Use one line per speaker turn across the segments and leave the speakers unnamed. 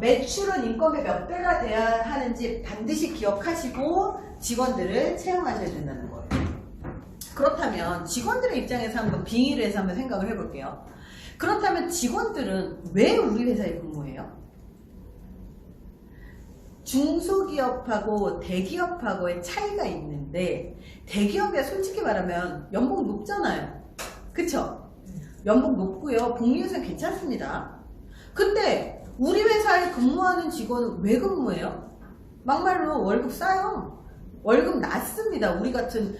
매출은 인건비 몇 배가 돼야 하는지 반드시 기억하시고 직원들을 채용하셔야 된다는 거예요. 그렇다면 직원들의 입장에서 한번 빙의를 해서 한번 생각을 해볼게요. 그렇다면 직원들은 왜 우리 회사에 근무해요? 중소기업하고 대기업하고의 차이가 있는데 대기업에 솔직히 말하면 연봉 높잖아요. 그쵸? 연봉 높고요. 복리 요소는 괜찮습니다. 근데 우리 회사에 근무하는 직원은 왜 근무해요? 막말로 월급 싸요. 월급 낮습니다. 우리 같은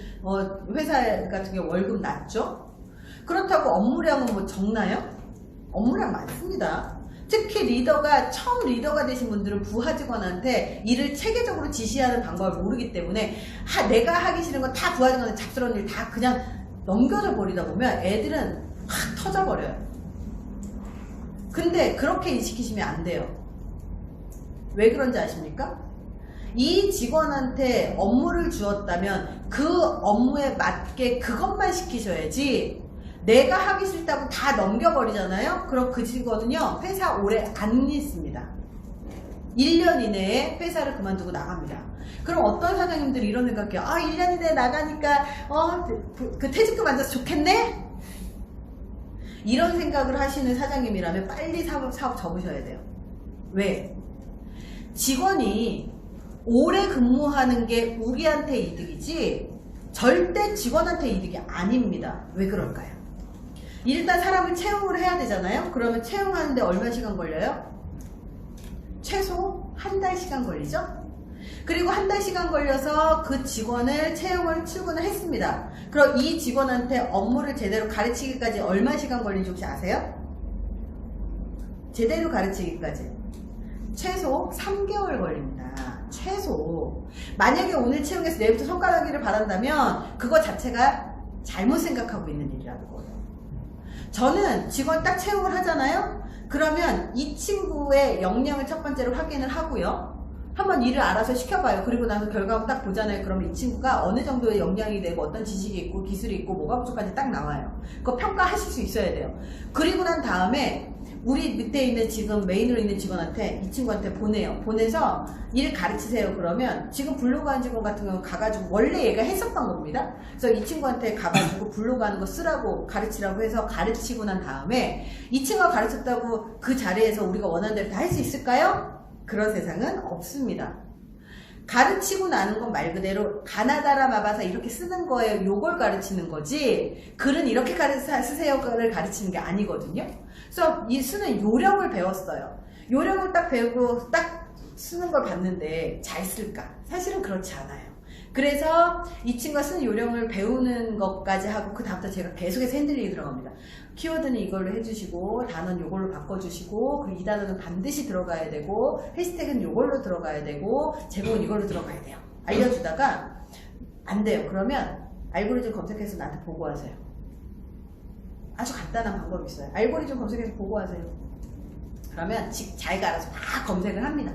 회사 같은 경우 월급 낮죠? 그렇다고 업무량은 뭐 적나요? 업무량 많습니다. 특히 리더가 처음 리더가 되신 분들은 부하 직원한테 일을 체계적으로 지시하는 방법을 모르기 때문에 내가 하기 싫은 거 다 부하 직원한테 잡스러운 일 다 그냥 넘겨져 버리다 보면 애들은 확 터져버려요. 근데 그렇게 일시키시면 안 돼요. 왜 그런지 아십니까? 이 직원한테 업무를 주었다면 그 업무에 맞게 그것만 시키셔야지 내가 하기 싫다고 다 넘겨버리잖아요. 그럼 그 직원은요 회사 오래 안 있습니다. 1년 이내에 회사를 그만두고 나갑니다. 그럼 어떤 사장님들이 이런 생각해요. 1년 이내에 나가니까 그 퇴직금 앉아서 좋겠네? 이런 생각을 하시는 사장님이라면 빨리 사업 접으셔야 돼요. 왜? 직원이 오래 근무하는 게 우리한테 이득이지 절대 직원한테 이득이 아닙니다. 왜 그럴까요? 일단 사람을 채용을 해야 되잖아요. 그러면 채용하는데 얼마 시간 걸려요? 최소 한 달 시간 걸리죠? 그리고 한 달 시간 걸려서 그 직원을 채용을 출근을 했습니다. 그럼 이 직원한테 업무를 제대로 가르치기까지 얼마 시간 걸리는지 혹시 아세요? 제대로 가르치기까지 최소 3개월 걸립니다. 최소. 만약에 오늘 채용해서 내일부터 성과 나기를 바란다면 그거 자체가 잘못 생각하고 있는 일이라는 거예요. 저는 직원 딱 채용을 하잖아요. 그러면 이 친구의 역량을 첫 번째로 확인을 하고요. 한번 일을 알아서 시켜봐요. 그리고 나서 결과를 딱 보잖아요. 그러면 이 친구가 어느 정도의 역량이 되고 어떤 지식이 있고 기술이 있고 뭐가 부족한지 딱 나와요. 그거 평가하실 수 있어야 돼요. 그리고 난 다음에 우리 밑에 있는 지금 메인으로 있는 직원한테 이 친구한테 보내요. 보내서 일 가르치세요. 그러면 지금 블로그 한 직원 같은 경우는 가가지고 원래 얘가 했었던 겁니다. 그래서 이 친구한테 가가지고 블로그 하는 거 쓰라고 가르치라고 해서 가르치고 난 다음에 이 친구가 가르쳤다고 그 자리에서 우리가 원하는 대로 다 할 수 있을까요? 그런 세상은 없습니다. 가르치고 나는 건 말 그대로 가나다라 마바사 이렇게 쓰는 거예요. 요걸 가르치는 거지 글은 이렇게 쓰세요를 가르치는 게 아니거든요. 그래서 이 쓰는 요령을 배웠어요. 요령을 딱 배우고 딱 쓰는 걸 봤는데 잘 쓸까? 사실은 그렇지 않아요. 그래서 이 친구가 쓰는 요령을 배우는 것까지 하고 그 다음부터 제가 계속해서 핸들링이 들어갑니다. 키워드는 이걸로 해주시고 단어는 이걸로 바꿔주시고 그리고 이 단어는 반드시 들어가야 되고 해시태그는 이걸로 들어가야 되고 제목은 이걸로 들어가야 돼요. 알려주다가 안 돼요. 그러면 알고리즘 검색해서 나한테 보고하세요. 아주 간단한 방법이 있어요. 알고리즘 검색해서 보고하세요. 그러면 자기가 알아서 다 검색을 합니다.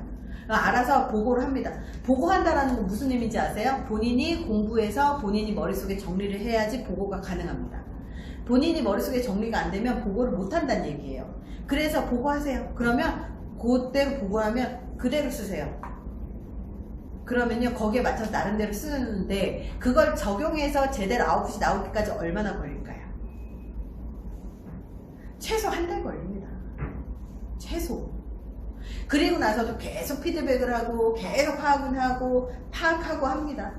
알아서 보고를 합니다. 보고한다라는 건 무슨 의미인지 아세요? 본인이 공부해서 본인이 머릿속에 정리를 해야지 보고가 가능합니다. 본인이 머릿속에 정리가 안 되면 보고를 못 한다는 얘기예요. 그래서 보고하세요. 그러면 그대로 보고하면 그대로 쓰세요. 그러면요 거기에 맞춰서 나름대로 쓰는데 그걸 적용해서 제대로 아웃풋이 나오기까지 얼마나 걸릴까요? 최소 한 달 걸립니다. 최소. 그리고 나서도 계속 피드백을 하고 계속 파악하고 합니다.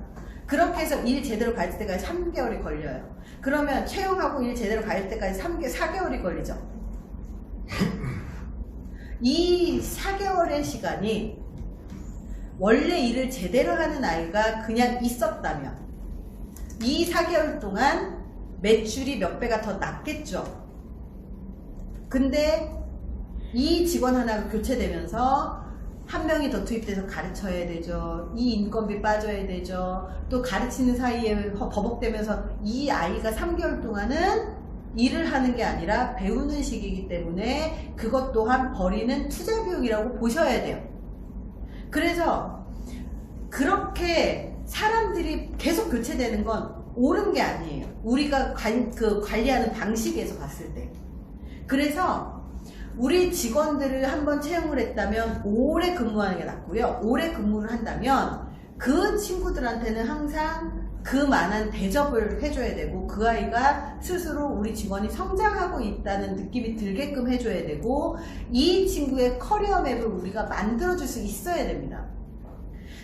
그렇게 해서 일 제대로 가르칠 때까지 3개월이 걸려요. 그러면 채용하고 일 제대로 가르칠 때까지 4개월이 걸리죠. 이 4개월의 시간이 원래 일을 제대로 하는 아이가 그냥 있었다면 이 4개월 동안 매출이 몇 배가 더 낮겠죠. 근데 이 직원 하나가 교체되면서 한 명이 더 투입돼서 가르쳐야 되죠. 이 인건비 빠져야 되죠. 또 가르치는 사이에 버벅대면서 이 아이가 3개월 동안은 일을 하는 게 아니라 배우는 시기이기 때문에 그것 또한 버리는 투자 비용이라고 보셔야 돼요. 그래서 그렇게 사람들이 계속 교체되는 건 옳은 게 아니에요. 우리가 관리하는 방식에서 봤을 때. 그래서 우리 직원들을 한번 채용을 했다면 오래 근무하는 게 낫고요. 오래 근무를 한다면 그 친구들한테는 항상 그만한 대접을 해줘야 되고, 그 아이가 스스로 우리 직원이 성장하고 있다는 느낌이 들게끔 해줘야 되고, 이 친구의 커리어 맵을 우리가 만들어줄 수 있어야 됩니다.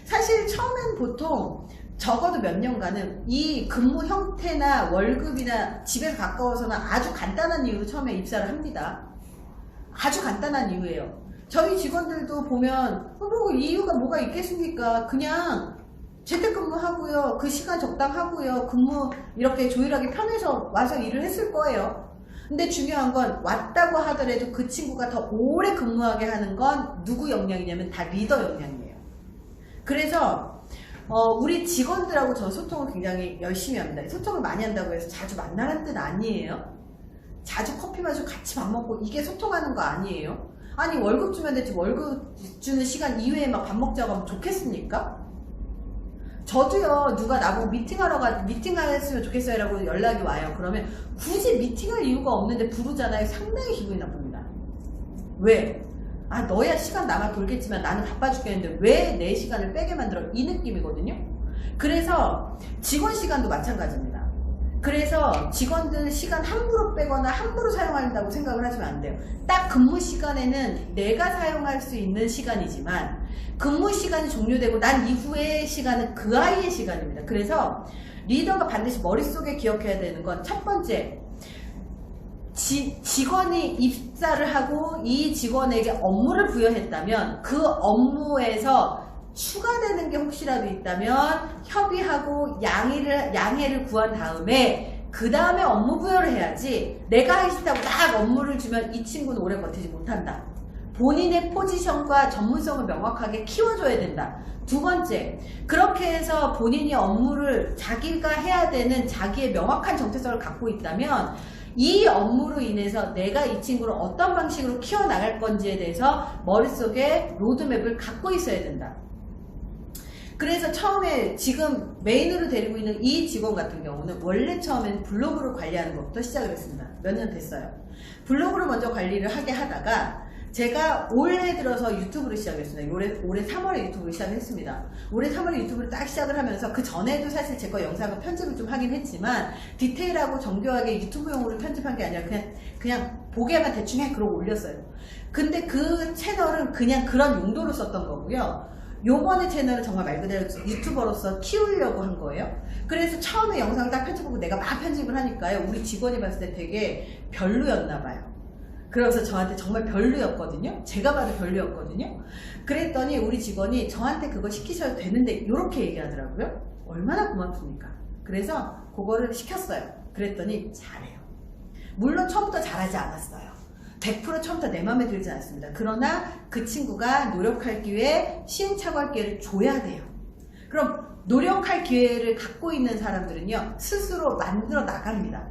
사실 처음엔 보통 적어도 몇 년간은 이 근무 형태나 월급이나 집에서 가까워서는 아주 간단한 이유로 처음에 입사를 합니다. 아주 간단한 이유예요. 저희 직원들도 보면 뭐 이유가 뭐가 있겠습니까? 그냥 재택근무하고요. 그 시간 적당하고요. 근무 이렇게 조율하기 편해서 와서 일을 했을 거예요. 근데 중요한 건 왔다고 하더라도 그 친구가 더 오래 근무하게 하는 건 누구 역량이냐면 다 리더 역량이에요. 그래서 우리 직원들하고 저 소통을 굉장히 열심히 합니다. 소통을 많이 한다고 해서 자주 만나는 뜻 아니에요. 자주 커피 마시고 같이 밥 먹고 이게 소통하는 거 아니에요. 아니 월급 주면 되지 월급 주는 시간 이외에 막 밥 먹자고 하면 좋겠습니까? 저도요, 누가 나보고 미팅했으면 좋겠어요 라고 연락이 와요. 그러면 굳이 미팅할 이유가 없는데 부르잖아요. 상당히 기분이 나쁩니다. 왜? 아, 너야 시간 남아 돌겠지만 나는 바빠 죽겠는데 왜 내 시간을 빼게 만들어? 이 느낌이거든요. 그래서 직원 시간도 마찬가지입니다. 그래서 직원들 시간 함부로 빼거나 함부로 사용한다고 생각을 하시면 안 돼요. 딱 근무 시간에는 내가 사용할 수 있는 시간이지만 근무 시간이 종료되고 난 이후의 시간은 그 아이의 시간입니다. 그래서 리더가 반드시 머릿속에 기억해야 되는 건 첫 번째, 직원이 입사를 하고 이 직원에게 업무를 부여했다면 그 업무에서 추가되는 게 혹시라도 있다면 협의하고 양해를 구한 다음에 그 다음에 업무 부여를 해야지, 내가 하겠다고 딱 업무를 주면 이 친구는 오래 버티지 못한다. 본인의 포지션과 전문성을 명확하게 키워줘야 된다. 두 번째, 그렇게 해서 본인이 업무를 자기가 해야 되는 자기의 명확한 정체성을 갖고 있다면 이 업무로 인해서 내가 이 친구를 어떤 방식으로 키워나갈 건지에 대해서 머릿속에 로드맵을 갖고 있어야 된다. 그래서 처음에 지금 메인으로 데리고 있는 이 직원 같은 경우는 원래 처음에는 블로그를 관리하는 것부터 시작을 했습니다. 몇 년 됐어요. 블로그를 먼저 관리를 하게 하다가 제가 올해 들어서 유튜브를 시작했습니다. 올해 3월에 유튜브를 시작했습니다. 올해 3월에 유튜브를 딱 시작을 하면서 그 전에도 사실 제 거 영상을 편집을 좀 하긴 했지만 디테일하고 정교하게 유튜브용으로 편집한 게 아니라 그냥 보기에만 대충 해 그러고 올렸어요. 근데 그 채널은 그냥 그런 용도로 썼던 거고요. 요번에 채널은 정말 말 그대로 유튜버로서 키우려고 한 거예요. 그래서 처음에 영상을 딱 편집하고 내가 막 편집을 하니까요, 우리 직원이 봤을 때 되게 별로였나 봐요. 그래서 저한테 정말 별로였거든요. 제가 봐도 별로였거든요. 그랬더니 우리 직원이 저한테 그거 시키셔도 되는데 이렇게 얘기하더라고요. 얼마나 고맙습니까? 그래서 그거를 시켰어요. 그랬더니 잘해요. 물론 처음부터 잘하지 않았어요. 100% 처음부터 내 마음에 들지 않습니다. 그러나 그 친구가 노력할 기회, 시행착오할 기회를 줘야 돼요. 그럼 노력할 기회를 갖고 있는 사람들은요, 스스로 만들어 나갑니다.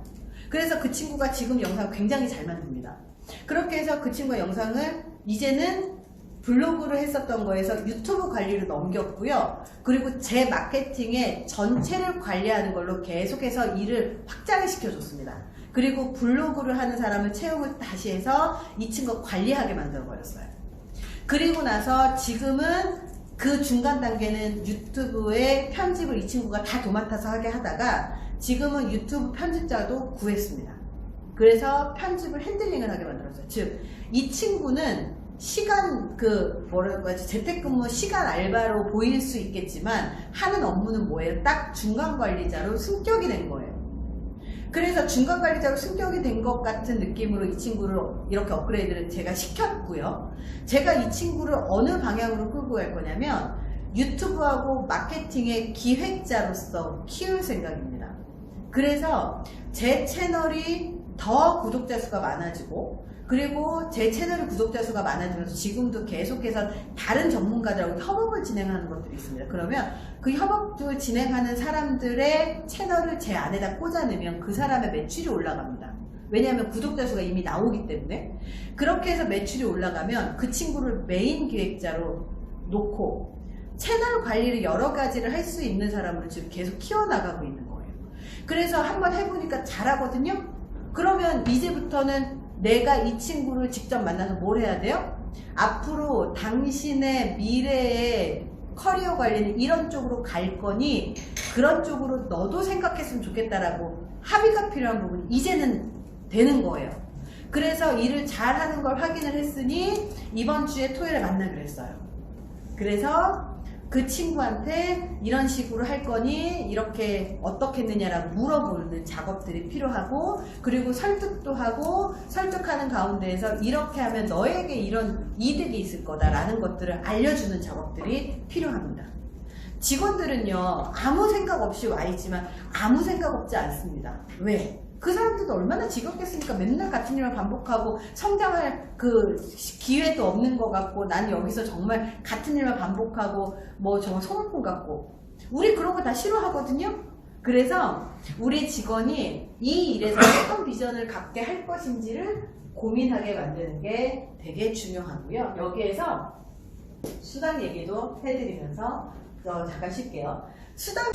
그래서 그 친구가 지금 영상을 굉장히 잘 만듭니다. 그렇게 해서 그 친구의 영상을 이제는 블로그를 했었던 거에서 유튜브 관리로 넘겼고요. 그리고 제 마케팅의 전체를 관리하는 걸로 계속해서 일을 확장을 시켜줬습니다. 그리고 블로그를 하는 사람을 채용을 다시 해서 이 친구 관리하게 만들어버렸어요. 그리고 나서 지금은 그 중간 단계는 유튜브의 편집을 이 친구가 다 도맡아서 하게 하다가 지금은 유튜브 편집자도 구했습니다. 그래서 편집을 핸들링을 하게 만들었어요. 즉, 이 친구는 시간, 재택근무 시간 알바로 보일 수 있겠지만 하는 업무는 뭐예요? 딱 중간관리자로 승격이 된 거예요. 그래서 중간관리자로 승격이 된 것 같은 느낌으로 이 친구를 이렇게 업그레이드를 제가 시켰고요. 제가 이 친구를 어느 방향으로 끌고 갈 거냐면 유튜브하고 마케팅의 기획자로서 키울 생각입니다. 그래서 제 채널이 더 구독자 수가 많아지고, 그리고 제 채널의 구독자 수가 많아지면서 지금도 계속해서 다른 전문가들하고 협업을 진행하는 것들이 있습니다. 그러면 그 협업을 진행하는 사람들의 채널을 제 안에다 꽂아내면 그 사람의 매출이 올라갑니다. 왜냐하면 구독자 수가 이미 나오기 때문에. 그렇게 해서 매출이 올라가면 그 친구를 메인 기획자로 놓고 채널 관리를 여러 가지를 할 수 있는 사람으로 지금 계속 키워나가고 있는 거예요. 그래서 한번 해보니까 잘하거든요. 그러면 이제부터는 내가 이 친구를 직접 만나서 뭘 해야 돼요? 앞으로 당신의 미래의 커리어 관리는 이런 쪽으로 갈 거니 그런 쪽으로 너도 생각했으면 좋겠다라고 합의가 필요한 부분이 이제는 되는 거예요. 그래서 일을 잘하는 걸 확인을 했으니 이번 주에 토요일에 만나기로 했어요. 그래서 그 친구한테 이런 식으로 할 거니 이렇게 어떻게 했느냐라고 물어보는 작업들이 필요하고, 그리고 설득도 하고 설득하는 가운데에서 이렇게 하면 너에게 이런 이득이 있을 거다라는 것들을 알려주는 작업들이 필요합니다. 직원들은요 아무 생각 없이 와 있지만 아무 생각 없지 않습니다. 왜? 그 사람들도 얼마나 지겹겠습니까? 맨날 같은 일만 반복하고 성장할 그 기회도 없는 것 같고, 난 여기서 정말 같은 일만 반복하고 뭐 정말 소모품 같고, 우리 그런 거 다 싫어하거든요. 그래서 우리 직원이 이 일에서 어떤 비전을 갖게 할 것인지를 고민하게 만드는 게 되게 중요하고요. 여기에서 수당 얘기도 해드리면서 잠깐 쉴게요. 수당